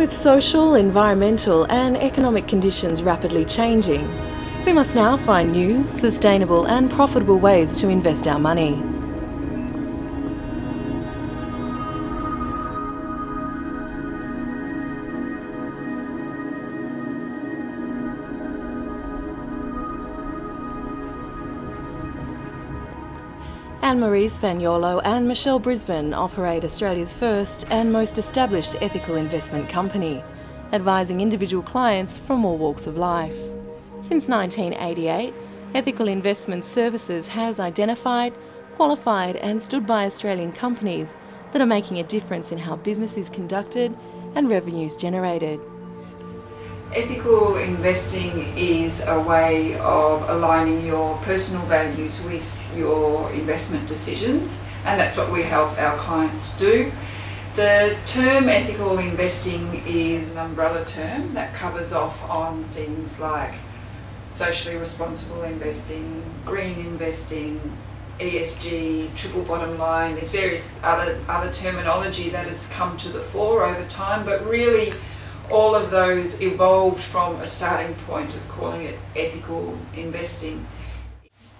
With social, environmental and economic conditions rapidly changing, we must now find new, sustainable and profitable ways to invest our money. Anne-Marie Spaniolo and Michelle Brisbane operate Australia's first and most established ethical investment company, advising individual clients from all walks of life. Since 1988, Ethical Investment Services has identified, qualified and stood by Australian companies that are making a difference in how business is conducted and revenues generated. Ethical investing is a way of aligning your personal values with your investment decisions, and that's what we help our clients do. The term ethical investing is an umbrella term that covers off on things like socially responsible investing, green investing, ESG, triple bottom line. There's various other terminology that has come to the fore over time, but really all of those evolved from a starting point of calling it ethical investing.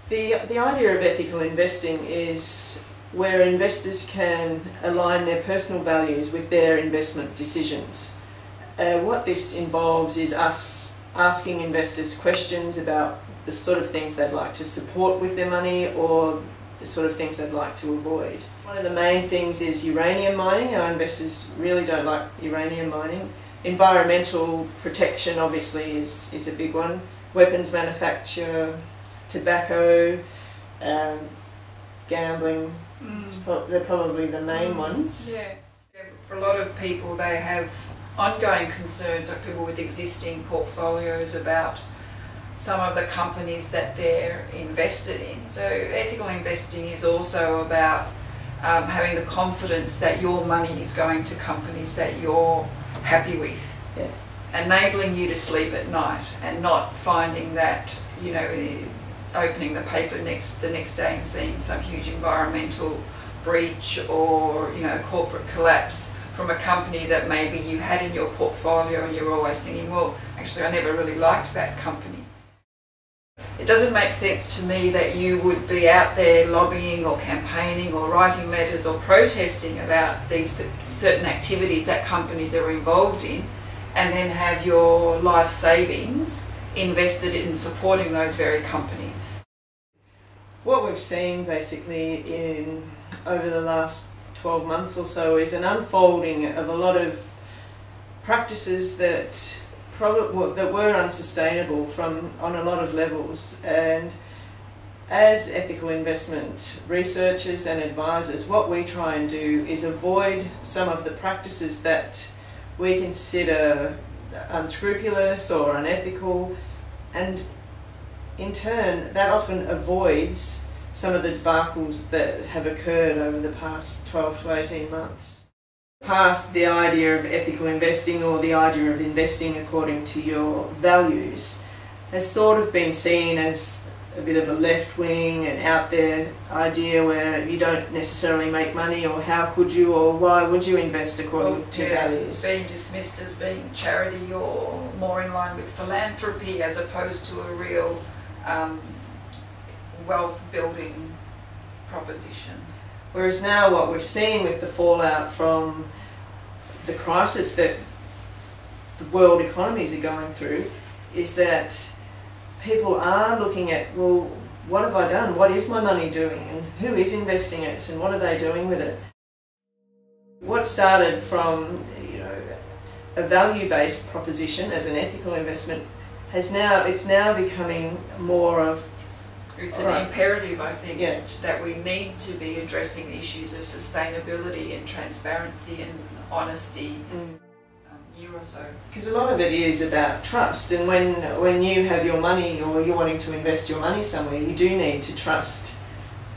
The idea of ethical investing is where investors can align their personal values with their investment decisions. What this involves is us asking investors questions about the sort of things they'd like to support with their money or the sort of things they'd like to avoid. One of the main things is uranium mining. Our investors really don't like uranium mining. Environmental protection obviously is a big one. Weapons manufacture, tobacco, gambling, they're probably the main ones. Yeah. For a lot of people, they have ongoing concerns, like people with existing portfolios, about some of the companies that they're invested in. So ethical investing is also about having the confidence that your money is going to companies that you're happy with, enabling you to sleep at night and not finding that, you know, opening the paper the next day and seeing some huge environmental breach or, you know, corporate collapse from a company that maybe you had in your portfolio and you're always thinking, well, actually I never really liked that company. It doesn't make sense to me that you would be out there lobbying or campaigning or writing letters or protesting about these certain activities that companies are involved in, and then have your life savings invested in supporting those very companies. What we've seen basically over the last 12 months or so is an unfolding of a lot of practices that were unsustainable on a lot of levels, and as ethical investment researchers and advisors, what we try and do is avoid some of the practices that we consider unscrupulous or unethical, and in turn that often avoids some of the debacles that have occurred over the past 12 to 18 months. Past the idea of ethical investing, or the idea of investing according to your values, has sort of been seen as a bit of a left-wing and out there idea where you don't necessarily make money, or how could you, or why would you invest according to values. Being dismissed as being charity or more in line with philanthropy as opposed to a real wealth building proposition. Whereas now what we've seen with the fallout from the crisis that the world economies are going through is that people are looking at, well, what have I done? What is my money doing? And who is investing it? And what are they doing with it? What started from, you know, a value-based proposition as an ethical investment it's now becoming more of... It's an imperative, I think, that we need to be addressing issues of sustainability and transparency and honesty year or so. Because a lot of it is about trust, and when you have your money or you're wanting to invest your money somewhere, you do need to trust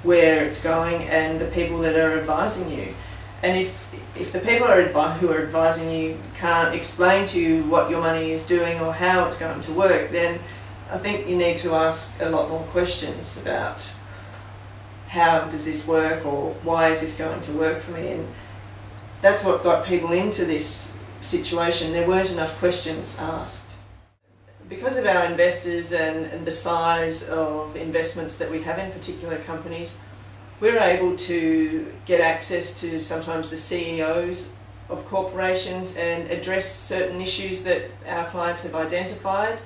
where it's going and the people that are advising you. And if the people who are advising you can't explain to you what your money is doing or how it's going to work, then I think you need to ask a lot more questions about how does this work, or why is this going to work for me. And that's what got people into this situation, there weren't enough questions asked. Because of our investors and the size of investments that we have in particular companies, we're able to get access to sometimes the CEOs of corporations and address certain issues that our clients have identified,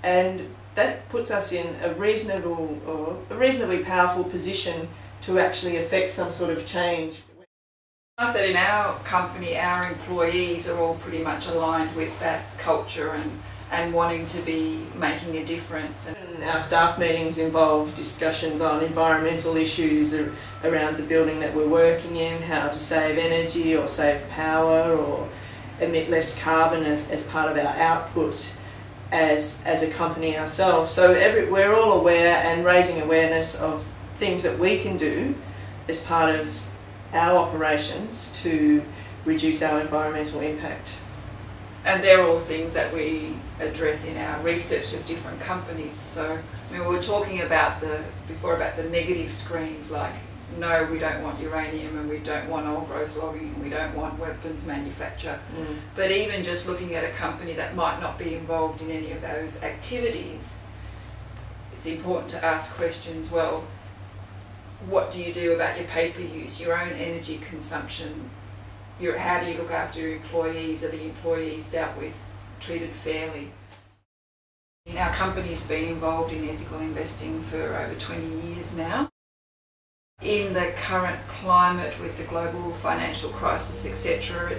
and that puts us in a reasonably powerful position to actually affect some sort of change. I said in our company, our employees are all pretty much aligned with that culture and wanting to be making a difference. And our staff meetings involve discussions on environmental issues around the building that we're working in, how to save energy or save power or emit less carbon as part of our output as a company ourselves. So we're all aware and raising awareness of things that we can do as part of our operations to reduce our environmental impact. And they're all things that we address in our research of different companies. So, I mean, we were talking about before about the negative screens, like, no, we don't want uranium and we don't want old growth logging and we don't want weapons manufacture. But even just looking at a company that might not be involved in any of those activities, it's important to ask questions, well, what do you do about your paper use, your own energy consumption? How do you look after your employees? Are the employees dealt with, treated fairly? Our company's been involved in ethical investing for over 20 years now. In the current climate with the global financial crisis, etc.,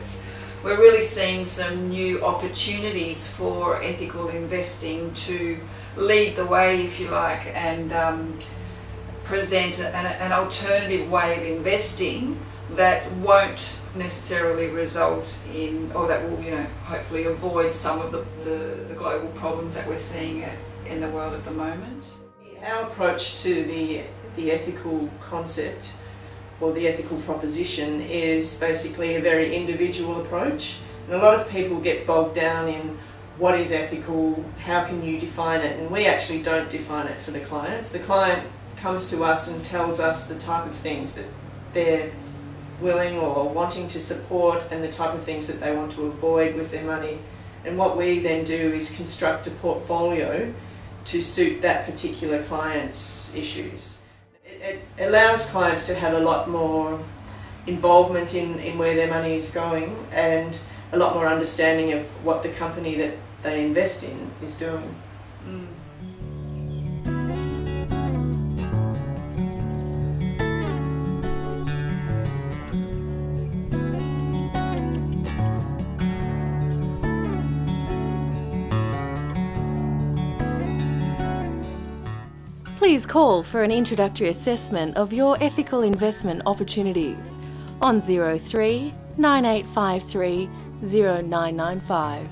we're really seeing some new opportunities for ethical investing to lead the way, if you like, and present an alternative way of investing that won't necessarily result in, or that will, hopefully avoid some of the global problems that we're seeing in the world at the moment. Our approach to the ethical concept or the ethical proposition is basically a very individual approach. And a lot of people get bogged down in what is ethical, how can you define it, and we actually don't define it for the clients. The client comes to us and tells us the type of things that they're willing or wanting to support and the type of things that they want to avoid with their money. And what we then do is construct a portfolio to suit that particular client's issues. It allows clients to have a lot more involvement in where their money is going and a lot more understanding of what the company that they invest in is doing. Please call for an introductory assessment of your ethical investment opportunities on 03 9853 0995.